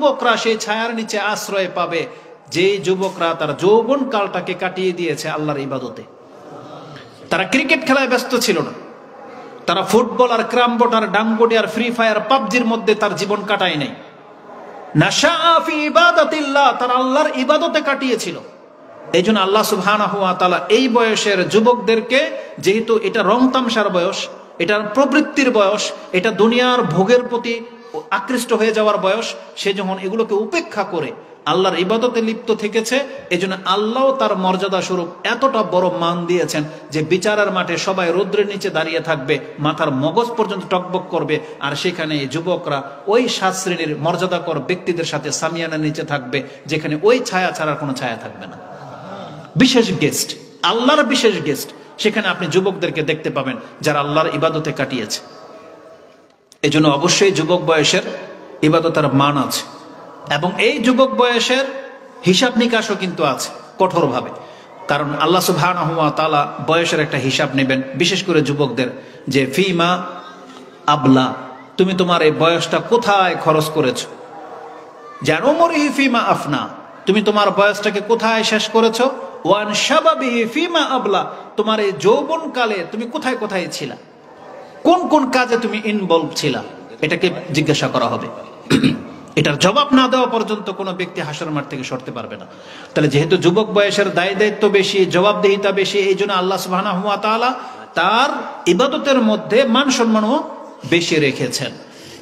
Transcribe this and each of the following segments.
যুবকরা সেই ছায়ার নিচে আশ্রয় পাবে, যেই যুবকরা তার যৌবন কালটাকে কাটিয়ে দিয়েছে আল্লাহর ইবাদতে। তারা ক্রিকেট খেলায় ব্যস্ত ছিল না, তারা ফুটবল আর ক্রামবোর্ড আর ডাঙ্গোটি আর ফ্রি ফায়ার পাবজির মধ্যে তার জীবন কাটায় নাই। নাশা ফি ইবাদাতিল্লাহ, তারা আল্লাহর ইবাদতে কাটিয়েছিল। এই জন্য আল্লাহ সুবহানাহু ওয়া তাআলা এই বয়সের যুবকদেরকে, যেহেতু এটা রং তামসার বয়স, এটার প্রবৃত্তির বয়স, এটা দুনিয়ার ভোগের প্রতি আকৃষ্ট হয়ে যাওয়ার বয়স, সে যখন এগুলোকে উপেক্ষা করে আল্লাহর ইবাদতে লিপ্ত থেকেছে, এই জন্য আল্লাহ তার মর্যাদা স্বরূপ এতটা বড় মান দিয়েছেন যে বিচারের মাঠে সবাই রৌদ্রের নিচে দাঁড়িয়ে থাকবে, মাথার মগজ পর্যন্ত টকবক করবে, আর সেখানে যুবকরা ওই 7 শ্রেণীর মর্যাদাকর ব্যক্তিদের সাথে সামিয়ানার নিচে থাকবে, যেখানে ওই ছায়া ছাড়ার কোনো ছায়া থাকবে না। বিশেষ গেস্ট, আল্লাহর বিশেষ গেস্ট, সেখানে আপনি যুবকদেরকে দেখতে পাবেন যারা আল্লাহর ইবাদতে কাটিয়েছে। এই জন্য অবশ্যই যুবক বয়সের ইবাদতের মান আছে, এবং এই যুবক বয়সের হিসাব নিকাশও কিন্তু আছে কঠোরভাবে। কারণ আল্লাহ সুবহানাহু ওয়া তাআলা বয়সের একটা হিসাব নেবেন, বিশেষ করে যুবকদের, যে ফিমা আবলা, তুমি তোমার এই বয়সটা কোথায় খরচ করেছো, জানো মরিহি ফিমা আফনা, তুমি তোমার বয়সটাকে কোথায় শেষ করেছো, ওয়ান শাবাবিহি ফিমা আবলা, তোমার এই যৌবন কালে তুমি কোথায় কোথায় ছিলা, কোন কোন কাজে তুমি ইনভলভ ছিলা, এটাকে জিজ্ঞাসা করা হবে। এটার জবাব না দেওয়া পর্যন্ত কোনো ব্যক্তি হাসর মাঠ থেকে সরতে পারবে না। তাহলে যেহেতু যুবক বয়সের দায় দায়িত্ব বেশি, জবাবদিহিতা বেশি, এই জন্য আল্লাহ সুবহানাহু ওয়া তাআলা তার ইবাদতের মধ্যে মান সম্মানও বেশি রেখেছেন।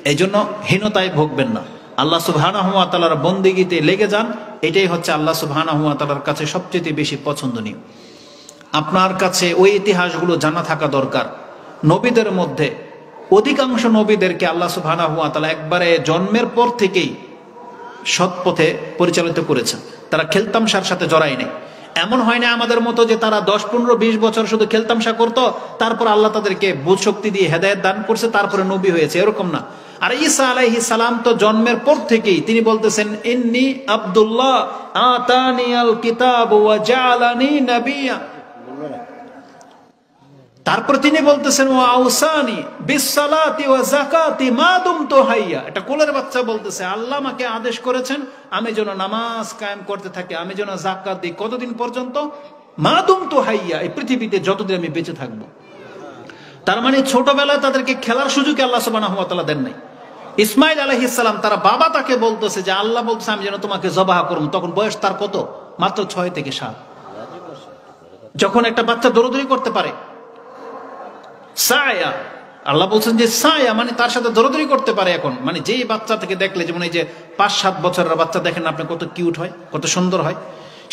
এই জন্য হীনতায় ভুগবেন না, আল্লাহ সুবহানাহু ওয়া তাআলার বন্দেগীতে লেগে যান। এটাই হচ্ছে আল্লাহ সুবহানাহু ওয়া তাআলার কাছে সবচেয়ে বেশি পছন্দনীয়। আপনার কাছে ওই ইতিহাসগুলো জানা থাকা দরকার। নবীদের মধ্যে অধিকাংশ নবীদেরকে আল্লাহ সুবহানাহু ওয়া তাআলা একবারে জন্মের পর থেকেই সৎ পথে পরিচালিত করেছেন। তারা খেলতামশার সাথে জড়ায় নেই। এমন হয় না আমাদের মতো যে তারা 10, 15, 20 বছর শুধু খেলতামশা করতো, তারপর আল্লাহ তাদেরকে বুঝ শক্তি দিয়ে হেদায়েত দান করছে, তারপরে নবী হয়েছে, এরকম না। আর ঈসা আলাইহিস সালাম তো জন্মের পর থেকেই তিনি বলতেছেন, ইন্নী আব্দুল্লাহ আতানিয়াল কিতাব ওয়া জাআলানি নাবিয়্যা। তারপর তিনি বলতেছেন, ওয়া আউসানি বিসসালাতি ওয়া যাকাতি মা দুমতু হাইয়া। এটা কোলের বাচ্চা বলতেছে, আল্লাহ আমাকে আদেশ করেছেন আমি যেন নামাজ কায়েম করতে থাকি, আমি যেন যাকাত দিই, কতদিন পর্যন্ত, মা দুমতু হাইয়া, এই পৃথিবীতে যতদিন আমি বেঁচে থাকবো। তার মানে ছোটবেলায় তাদেরকে খেলার সুযোগ আল্লাহ সুবহানাহু ওয়া তাআলা দেন নাই। ইসমাইল আলাইহিস সালাম, তার বাবা তাকে বলতেছে যে আল্লাহ বলতেছে আমি যেন তোমাকে জবাহ করব, তখন বয়স তার কত, মাত্র 6 থেকে 7। যখন একটা বাচ্চা দৌড়াদৌড়ি করতে পারে, সায়া, আল্লাহ বলছেন যে সায়া মানে তার সাথে দৌড়াদৌড়ি করতে পারে। এখন মানে যেই বাচ্চা থেকে দেখলে, যেমন এই যে 5-7 বছরের বাচ্চা দেখেন আপনি কত কিউট হয়, কত সুন্দর হয়,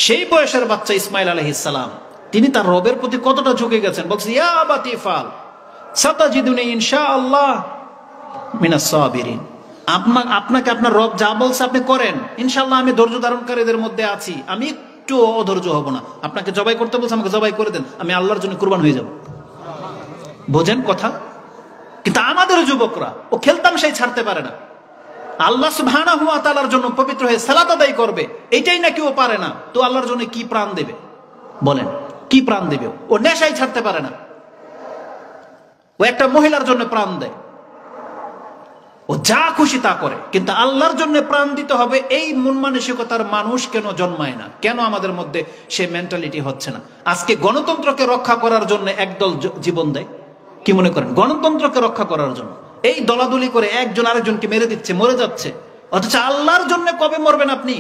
সেই বয়সের বাচ্চা ইসমাইল আলাইহিস সালাম, তিনি তার রবের প্রতি কতটা ঝুঁকে গেছেন। বলছে, ইয়া আবাতি ফাল সাতাজিদুনি ইনশাআল্লাহ মিনাস সাবিরিন, আপনাকে আপনার রব যা বলছে আপনি করেন, ইনশাআল্লাহ আমি ধৈর্য ধারণকারীদের মধ্যে আছি, আমি একটু অধৈর্য হব না। আপনাকে জবাই করতে বলছে, আমাকে জবাই করে দেন, আমি আল্লাহর জন্য কুরবান হয়ে যাব। বোঝেন কথা? কিন্তু আমাদের যুবকরা ও খেলতামশাই ছাড়তে পারে না। আল্লাহ সুবহানাহু ওয়া তাআলার জন্য পবিত্র হয়ে সালাত আদায় করবে, এটাই নাকি ও পারে না, তো আল্লাহর জন্য কি প্রাণ দেবে বলেন? কি প্রাণ দেবে? ও নেশাই ছাড়তে পারে না, ও একটা মহিলার জন্য প্রাণ দেয়, ও যা খুশি তা করে, কিন্তু আল্লাহর জন্য প্রাণ দিতে হবে এই মন মানসিকতার মানুষ কেন জন্মায় না? কেন আমাদের মধ্যে সে মেন্টালিটি হচ্ছে না? আজকে গণতন্ত্রকে রক্ষা করার জন্য একদল জীবন দেয়, কি মনে করেন? গণতন্ত্রকে রক্ষা করার জন্য এই দলাদলি করে একজন আরেকজনকে মেরে দিচ্ছে, মরে যাচ্ছে। অথচ আল্লাহর জন্য কবে মরবেন আপনি?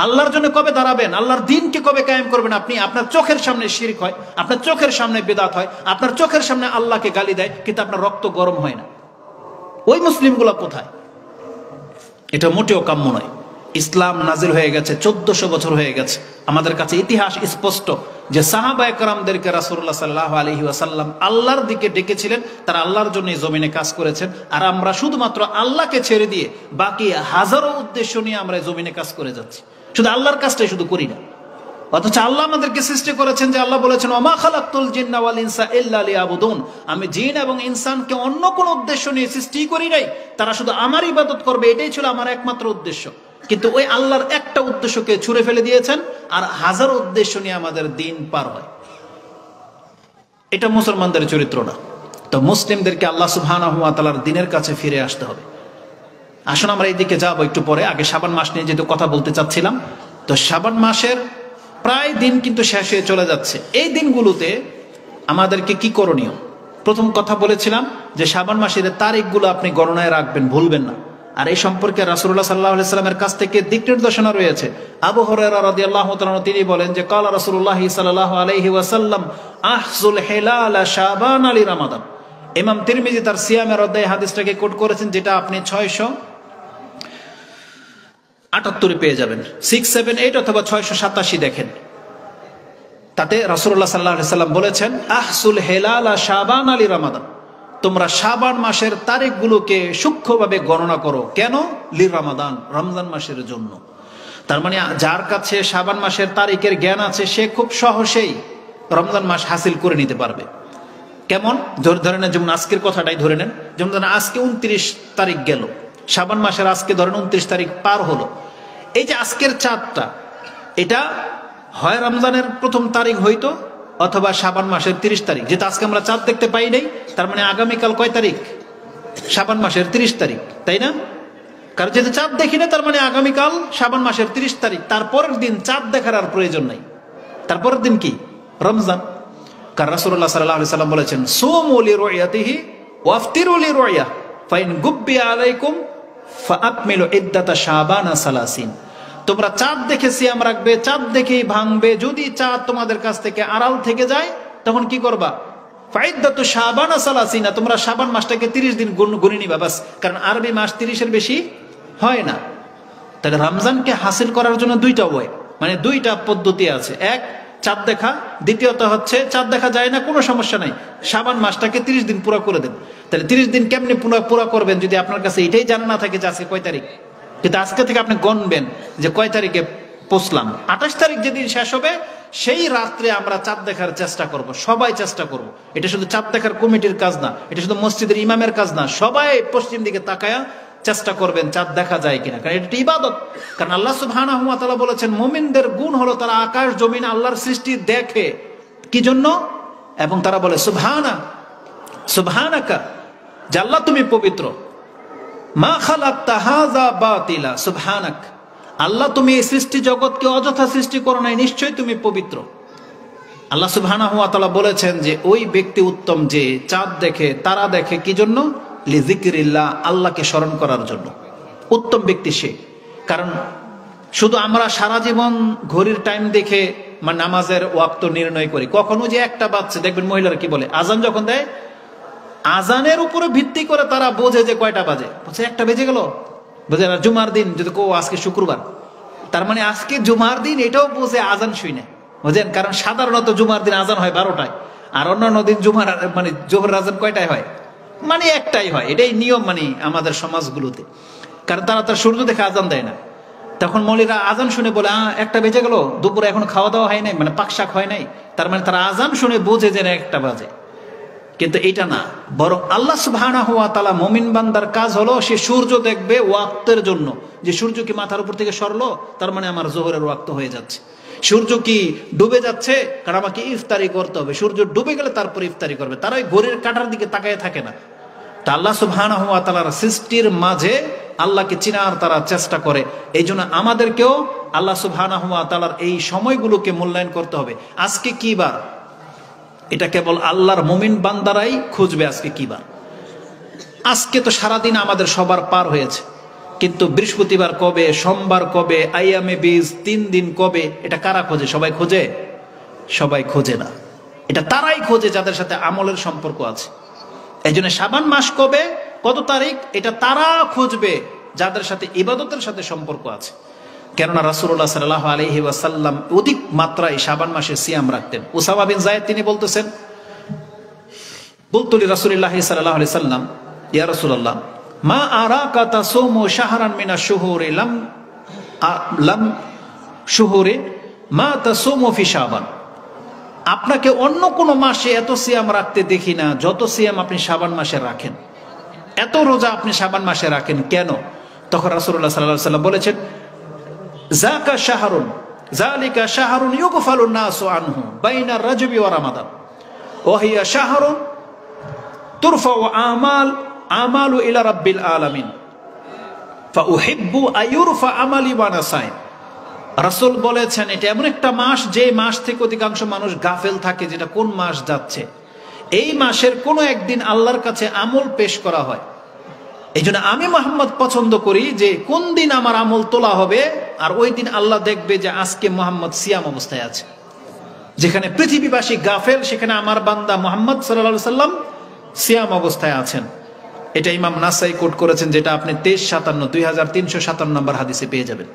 আল্লাহর জন্য কবে দাঁড়াবেন? আল্লাহর দিনকে কবে কায়েম করবেন আপনি? আপনার চোখের সামনে শিরক হয়, আপনার চোখের সামনে বিদআত হয়, আপনার চোখের সামনে আল্লাহকে গালি দেয়, কিন্তু আপনার রক্ত গরম হয় না। ওই মুসলিমগুলা কোথায়? এটা মোটেও কাম্য নয়। ইসলাম নাজিল হয়ে গেছে 1400 বছর হয়ে গেছে। আমাদের কাছে ইতিহাস স্পষ্ট যে সাহাবায়ে কেরামদেরকে রাসূলুল্লাহ সাল্লাল্লাহু আলাইহি ওয়াসাল্লাম আল্লাহর দিকে ডেকেছিলেন, তারা আল্লাহর জন্য এই জমিনে কাজ করেছেন। আর আমরা শুধুমাত্র আল্লাহকে ছেড়ে দিয়ে বাকি হাজারো উদ্দেশ্য নিয়ে আমরা জমিনে কাজ করে যাচ্ছি, শুধু আল্লাহর কাজটাই শুধু করি না। অথচ আল্লাহ আমাদেরকে সৃষ্টি করেছেন, যে আল্লাহ বলেছেন, ওমা খালাকতুল জিন্না ওয়াল ইনসা ইল্লা লিয়াবুদুন, আমি জিন এবং ইনসানকে অন্য কোনো উদ্দেশ্য নিয়ে সৃষ্টি করি নাই, তারা শুধু আমার ইবাদত করবে, এটাই ছিল আমার একমাত্র উদ্দেশ্য। কিন্তু ওই আল্লাহর একটা উদ্দেশ্যকে ছুঁড়ে ফেলে দিয়েছেন, আর হাজার উদ্দেশ্য নিয়ে আমাদের দিন পার হয়। এটা মুসলমানদের চরিত্র না। তো মুসলিমদেরকে আল্লাহ সুবহানাহু ওয়া তাআলার দ্বীনের কাছে ফিরে আসতে হবে। আসুন আমরা এইদিকে যাবো একটু পরে, আগে শাবান মাস নিয়ে যেহেতু কথা বলতে চাচ্ছিলাম। তো শাবান মাসের প্রায় দিন কিন্তু শেষ হয়ে চলে যাচ্ছে। এই দিনগুলোতে আমাদেরকে কি করণীয়? প্রথম কথা বলেছিলাম যে শাবান মাসের তারিখগুলো আপনি গণনায় রাখবেন, ভুলবেন না। আর এই সম্পর্কে রাসূলুল্লাহ সাল্লাল্লাহু আলাইহি সাল্লামের কাছ থেকে দিক নির্দেশনা রয়েছে। আবু হুরায়রা রাদিয়াল্লাহু তাআলা তিনি বলেন যে কালা রাসূলুল্লাহ সাল্লাল্লাহু আলাইহি ওয়াসাল্লাম আহজুল হিলাল শাবান আলি রমাদান। ইমাম তিরমিজি তার সিয়ামের অধ্যায়ে হাদিসটাকে কোট করেছেন, যেটা আপনি 678 পেয়ে যাবেন, 678 অথবা 687 দেখেন। তাতে রাসূলুল্লাহ সাল্লাল্লাহু আলাইহি সাল্লাম বলেছেন আহসুল হিলাল শাবান আলি রমাদান, তোমরা শাবান মাসের তারিখগুলোকে সূক্ষ্মভাবে গণনা করো। কেন? লি রমাদান, রমজান মাসের জন্য। তার মানে যার কাছে শাবান মাসের তারিখের জ্ঞান আছে সে খুব সহজেই রমজান মাস হাসিল করে নিতে পারবে। কেমন? ধরে নেন, যেমন আজকের কথাটাই ধরে নেন, যেমন ধরেন আজকে 29 তারিখ গেল, শাবান মাসের আজকে ধরেন 29 তারিখ পার হলো। এই যে আজকের চাঁদটা, এটা হয় রমজানের প্রথম তারিখ হইতো অথবা শাবান মাসের 30 তারিখ। যেটা আজকে আমরা চাঁদ দেখতে পাই নাই, তার মানে আগামীকাল কয় তারিখ? শাবান মাসের 30 তারিখ, তাই না? কারণ যেহেতু চাঁদ দেখি না, তার মানে আগামীকাল শাবান মাসের 30 তারিখ। তারপরের দিন চাঁদ দেখার আর প্রয়োজন নাই, তারপরের দিন কি? রমজান। কারণ রাসূলুল্লাহ সাল্লাল্লাহু আলাইহি সাল্লাম বলেছেন সুমু লিরুয়াতিহি ওয়াফতিরু লিরুয়া ফাইন গুব্বিয়া আলাইকুম ফাআকমিলু ইদ্দাতা শাবানা 30। তোমরা চাঁদ দেখে সিয়াম রাখবে, চাঁদ দেখেই ভাঙবে। যদি চাঁদ তোমাদের কাছ থেকে আড়াল থেকে যায় তখন কি করবা? ফাইদ্দাতু শাবানা 30, তোমরা শাবান মাসটাকে 30 দিন গুনে নিবা বাস। কারণ আরবি মাস 30-এর বেশি হয় না। তাহলে রমজানকে হাসিল করার জন্য দুইটা ওয়ে, মানে দুইটা পদ্ধতি আছে। এক, চাঁদ দেখা। দ্বিতীয়ত হচ্ছে চাঁদ দেখা যায় না, কোনো সমস্যা নাই, শাবান মাসটাকে 30 দিন পুরো করে দেন। তাহলে 30 দিন কেমনি পুরো করবেন যদি আপনার কাছে এটাই জানা না থাকে যে আজকে কয় তারিখ? কিন্তু আজকে থেকে আপনি গণবেন যে কয় তারিখে পৌঁছলাম। 28 তারিখ যেদিন শেষ হবে সেই রাত্রে আমরা চাঁদ দেখার চেষ্টা করব, সবাই চেষ্টা করব। এটা শুধু চাঁদ দেখার কমিটির কাজ না, এটা শুধু মসজিদের ইমামের কাজ না, সবাই পশ্চিম দিকে তাকায়া চেষ্টা করবেন চাঁদ দেখা যায় কিনা। কারণ এটা ইবাদত। কারণ আল্লাহ সুবহানাহু ওয়া তাআলা বলেছেন মুমিনদের গুণ হলো তারা আকাশ জমিন আল্লাহর সৃষ্টি দেখে। কি জন্য? এবং তারা বলে সুবহানাকা, যে আল্লাহ তুমি পবিত্র। মা খালাকতা হাযা বাতিলা সুবহানাক, আল্লাহ তুমি এই সৃষ্টি জগৎকে অযথা সৃষ্টি করো নাই, নিশ্চয়ই তুমি পবিত্র। আল্লাহ সুবহানাহু ওয়া তাআলা বলেছেন যে ওই ব্যক্তি উত্তম যে চাঁদ দেখে, তারা দেখে কি জন্য? লিযিকরিল্লাহ, আল্লাহকে স্মরণ করার জন্য। উত্তম ব্যক্তি সে। কারণ শুধু আমরা সারা জীবন ঘড়ির টাইম দেখে নামাজের ওয়াক্ত নির্ণয় করি, কখনো যে একটা বাচ্চা দেখবেন মহিলারা কি বলে, আজান যখন দেয় আজানের উপরে ভিত্তি করে তারা বোঝে যে কয়টা বাজে, বলছে 1টা বেজে গেল, বোঝে না। জুমার দিন যদি আজকে শুক্রবার, তার মানে আজকে জুমার দিন, এটাও বোঝে আজান শুই না, বুঝেন? কারণ সাধারণত জুমার দিন আজান হয় 12টায়, আর অন্যান্য দিন জুমার জোহর আজান কয়টায় হয়? মানে একটাই হয়। এটাই নিয়ম আমাদের সমাজগুলোতে। কারণ তারা তার সূর্য দেখে আজান দেয় না। তখন মৌলীরা আজান শুনে বলে 1টা বেজে গেল, দুপুরে এখন খাওয়া দাওয়া হয় নাই, পাকশাক হয় নাই। তার মানে তারা আজান শুনে বোঝে যে 1টা বাজে। কিন্তু এটা না, বরং আল্লাহ সুবহানাহু ওয়া তাআলা মুমিন বান্দার কাজ হলো সে সূর্য দেখবে ওয়াক্তের জন্য, যে সূর্য কি মাথার উপর থেকে সরলো, তার মানে আমার যোহরের ওয়াক্ত হয়ে যাচ্ছে। সূর্য কি ডুবে যাচ্ছে, কারণ আমাকে ইফতারি করতে হবে। সূর্য ডুবে গেলে তারপর ইফতারি করবে। তারা ওই ঘড়ির কাঁটার দিকে তাকায় থাকে না। তা আল্লাহ সুবহানাহু ওয়া তাআলার সৃষ্টির মাঝে আল্লাহকে চিনার তারা চেষ্টা করে। এই জন্য আমাদেরকেও আল্লাহ সুবহানাহু ওয়া তাআলার এই সময়গুলোকে মূল্যায়ন করতে হবে। আজকে কি বার? এটা কেবল আল্লাহর মুমিন বান্দারাই খুঁজবে আজকে কি বার। আজকে তো সারাদিন আমাদের সবার পার হয়েছে, কিন্তু বৃহস্পতিবার কবে, সোমবার কবে, আইয়ামে বীজ 3 দিন কবে, এটা কারা খোঁজে? সবাই খোঁজে? সবাই খোঁজে না। এটা তারাই খোঁজে যাদের সাথে আমলের সম্পর্ক আছে। এই জন্য শাবান মাস কবে, কত তারিখ, এটা তারা খুঁজবে যাদের সাথে ইবাদতের সাথে সম্পর্ক আছে। কেননা রাসূলুল্লাহ সাল্লাল্লাহু আলাইহি ওয়াসাল্লাম অধিক মাত্রায় শাবান মাসে সিয়াম রাখতেন। উসামা বিন যায়েদ তিনি বলতেছেন, বলতুলি রাসূলুল্লাহ সাল্লাল্লাহু আলাইহি সাল্লাম, ইয়া রাসূলুল্লাহ মা আরাকা তাসুমু শাহরান মিনাশ শুহুরি লাম শুহুরি মা তাসুমু ফি শাবান, আপনাকে অন্য কোন মাসে এত সিয়াম রাখতে দেখি না যত সিয়াম আপনি শাবান মাসে রাখেন। এত রোজা আপনি শাবান মাসে রাখেন কেন? তখন রাসূলুল্লাহ সাল্লাল্লাহু আলাইহি ওয়াসাল্লাম বলেছেন, যাকা শাহরুন যালিকা শাহরুন ইউগফালুন নাসু আনহু বাইনা রাজবি ওয়া রমাদান ওয়া হিয়া শাহরুন তুরফাউ আমালু ইলা রাব্বিল আলামিন। ফাউহিব্বু আইয়ুরফা আমালি ওয়া আনা সাইম। রাসূল বলেছেন এটা এমন একটা মাস যে মাস থেকে অধিকাংশ মানুষ গাফেল থাকে, যেটা কোন মাস যাচ্ছে। এই মাসের কোনো একদিন আল্লাহর কাছে আমল পেশ করা হয়। এই জন্য আমি মুহাম্মদ পছন্দ করি যে কোন দিন আমার আমল তোলা হবে, আর ওই দিন আল্লাহ দেখবে যে আজকে মুহাম্মদ সিয়াম অবস্থায় আছে। যেখানে পৃথিবীবাসী গাফেল, সেখানে আমার বান্দা মুহাম্মদ সাল্লাল্লাহু আলাইহি সাল্লাম সিয়াম অবস্থায় আছেন। এটা ইমাম নাসাই কোট করেছেন, যেটা আপনি 2357 নম্বর হাদিসে পেয়ে যাবেন।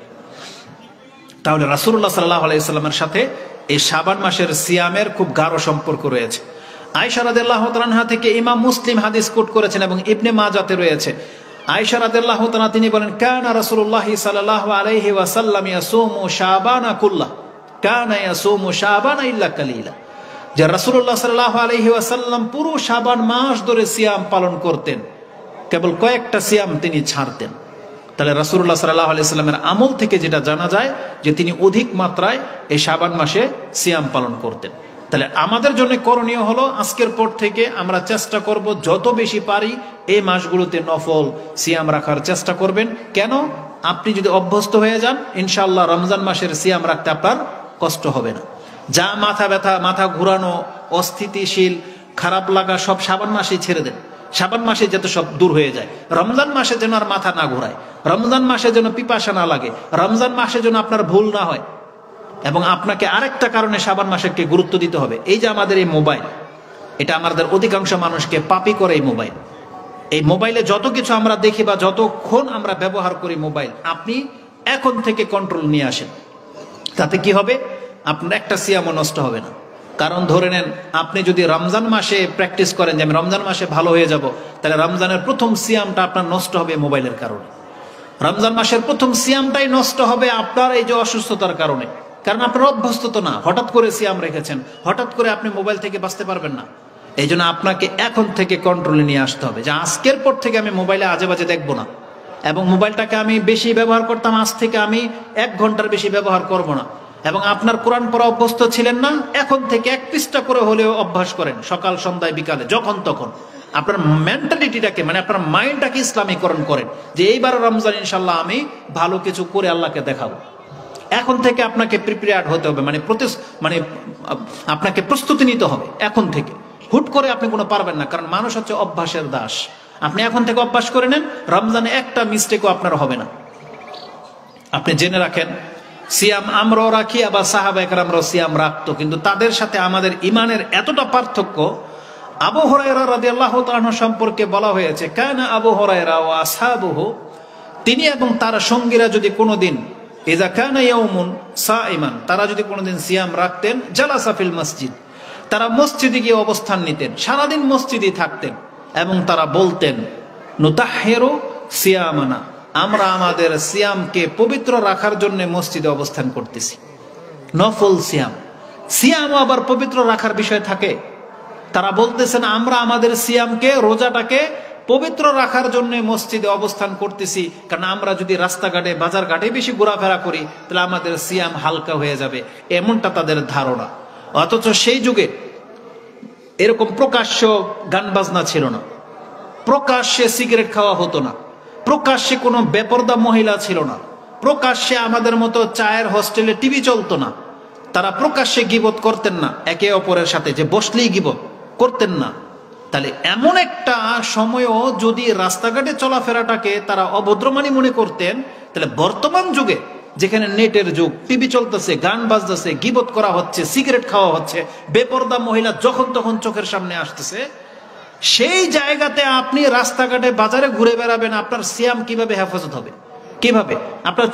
তাহলে রাসূলুল্লাহ সাল্লাল্লাহু আলাইহি সাল্লামের সাথে এই শাবান মাসের সিয়ামের খুব গাঢ় সম্পর্ক রয়েছে। আয়েশা রাদিয়াল্লাহু তাআলা আনহা থেকে ইমাম মুসলিম হাদিস কোট করেছেন এবং ইবনে মাজাতে রয়েছে। আয়েশা রাদিয়াল্লাহু তাআলা তিনি বলেন, কানা রাসূলুল্লাহ সাল্লাল্লাহু আলাইহি ওয়াসাল্লাম ইয়াসুমু শাবানা কুল্লাহ, কানা ইয়াসুমু শাবানা ইল্লা কালিলা। যে রাসূলুল্লাহ সাল্লাল্লাহু আলাইহি ওয়াসাল্লাম পুরো শাবান মাস ধরে সিয়াম পালন করতেন, কেবল কয়েকটা সিয়াম তিনি ছাড়তেন। তাহলে রাসূলুল্লাহ সাল্লাল্লাহু আলাইহি ওয়াসাল্লামের আমল থেকে যেটা জানা যায় যে তিনি অধিক মাত্রায় এই শাবান মাসে সিয়াম পালন করতেন। তাহলে আমাদের জন্য করণীয় হলো আজকের পর থেকে আমরা চেষ্টা করব যত বেশি পারি এই মাসগুলোতে নফল সিয়াম রাখার চেষ্টা করবেন। কেন? আপনি যদি অভ্যস্ত হয়ে যান, ইনশাআল্লাহ রমজান মাসের সিয়াম রাখতে আপনার কষ্ট হবে না। যা মাথা ব্যথা, মাথা ঘুরানো, অস্থিতিশীল, খারাপ লাগা সব শাবান মাসে ছেড়ে দেন। শাবান মাসে যাতে সব দূর হয়ে যায়। রমজান মাসে যেন আর মাথা না ঘুরায়, রমজান মাসে যেন পিপাসা না লাগে, রমজান মাসে যেন আপনার ভুল না হয়। এবং আপনাকে আরেকটা কারণে শাবান মাসকে গুরুত্ব দিতে হবে। এই যে আমাদের এই মোবাইল, এটা আমাদের অধিকাংশ মানুষকে পাপী করে। এই মোবাইল, এই মোবাইলে যত কিছু আমরা দেখি বা যতক্ষণ আমরা ব্যবহার করি মোবাইল, আপনি এখন থেকে কন্ট্রোল নিয়ে আসেন। তাতে কি হবে? আপনার একটা সিয়ামও নষ্ট হবে না। কারণ ধরে নেন আপনি যদি রমজান মাসে প্র্যাকটিস করেন যে আমি রমজান মাসে ভালো হয়ে যাব, তাহলে রমজানের প্রথম সিয়ামটা আপনার নষ্ট হবে মোবাইলের কারণে। রমজান মাসের প্রথম সিয়ামটাই নষ্ট হবে আপনার এই যে অসুস্থতার কারণে। কারণ আপনার অভ্যস্ত না, হঠাৎ করে সিয়াম রেখেছেন, হঠাৎ করে আপনি মোবাইল থেকে বাঁচতে পারবেন না। এই জন্য আপনাকে এখন থেকে কন্ট্রোলে নিয়ে আসতে হবে যে আজকের পর থেকে আমি মোবাইলে আজে বাজে দেখবো না, এবং মোবাইলটাকে আমি বেশি ব্যবহার করতাম, আজ থেকে আমি 1 ঘন্টার বেশি ব্যবহার করব না। এবং আপনার কোরআন পড়া অভ্যস্ত ছিলেন না, এখন থেকে 1 পৃষ্ঠা করে হলেও অভ্যাস করেন, সকাল সন্ধ্যায় বিকালে যখন তখন। আপনার মেন্টালিটিটাকে মানে আপনার মাইন্ডটাকে ইসলামীকরণ করেন যে এইবার রমজান ইনশাল্লাহ আমি ভালো কিছু করে আল্লাহকে দেখাবো। এখন থেকে আপনাকে প্রিপেয়ার্ড হতে হবে, মানে আপনাকে প্রস্তুতি নিতে হবে এখন থেকে। হুট করে আপনি কোনো পারবেন না, কারণ মানুষ হচ্ছে অভ্যাসের দাস। আপনি এখন থেকে অভ্যাস করে নেন, রমজানে একটা মিস্টেকও আপনার হবে না। আপনি জেনে রাখেন, সিয়াম আমরাও রাখি, আবার সাহাবায়ে কেরামরাও সিয়াম রাখতো, কিন্তু তাদের সাথে আমাদের ইমানের এতটা পার্থক্য। আবু হুরায়রা রাদিয়াল্লাহু তাআলা আনহু সম্পর্কে বলা হয়েছে, কানা আবু হুরায়রা ওয়া আসহাবুহু, তিনি এবং তার সঙ্গীরা যদি কোনোদিন ইযা কানা ইয়াউমুন সাইমান, তারা যদি কোনোদিন সিয়াম রাখতেন, জালাসা ফিল মসজিদ, তারা মসজিদে গিয়ে অবস্থান নিতেন, সারাদিন মসজিদে থাকতেন, এবং তারা বলতেন নুতাহহিরু সিয়ামানা, আমরা আমাদের সিয়ামকে পবিত্র রাখার জন্য মসজিদে অবস্থান করতেছি। নফল সিয়াম, সিয়ামও আবার পবিত্র রাখার বিষয় থাকে। তারা বলতেছেন আমরা আমাদের সিয়ামকে, রোজাটাকে পবিত্র রাখার জন্য মসজিদে অবস্থান করতেছি, কারণ আমরা যদি রাস্তাঘাটে বাজার ঘাটে বেশি ঘোরাফেরা করি তাহলে আমাদের সিয়াম হালকা হয়ে যাবে, এমনটা তাদের ধারণা। অথচ সেই যুগে এরকম প্রকাশ্য গান বাজনা ছিল না, প্রকাশ্যে সিগারেট খাওয়া হতো না, প্রকাশ্যে কোনো বেপরদা মহিলা ছিল না, প্রকাশ্যে আমাদের মতো চায়ের হোস্টেলে টিভি চলতো না। তারা প্রকাশ্যে গীবত করতেন না, একে অপরের সাথে যে বসলেই গীবত করতেন না। তাহলে এমন একটা সময়ও যদি রাস্তাঘাটে চলাফেরাটাকে তারা অভদ্রমানি মনে করতেন, তাহলে বর্তমান যুগে যেখানে নেটের যুগ, টিভি চলতেছে, গান বাজতেছে, গীবত করা হচ্ছে, সিগারেট খাওয়া হচ্ছে, বেপরদা মহিলা যখন তখন চোখের সামনে আসতেছে, সেই জায়গাতে আপনি রাস্তাঘাটে বাজারে ঘুরে বেড়াবেন, আপনার সিয়াম কিভাবে হেফাজত হবে? কিভাবে আপনার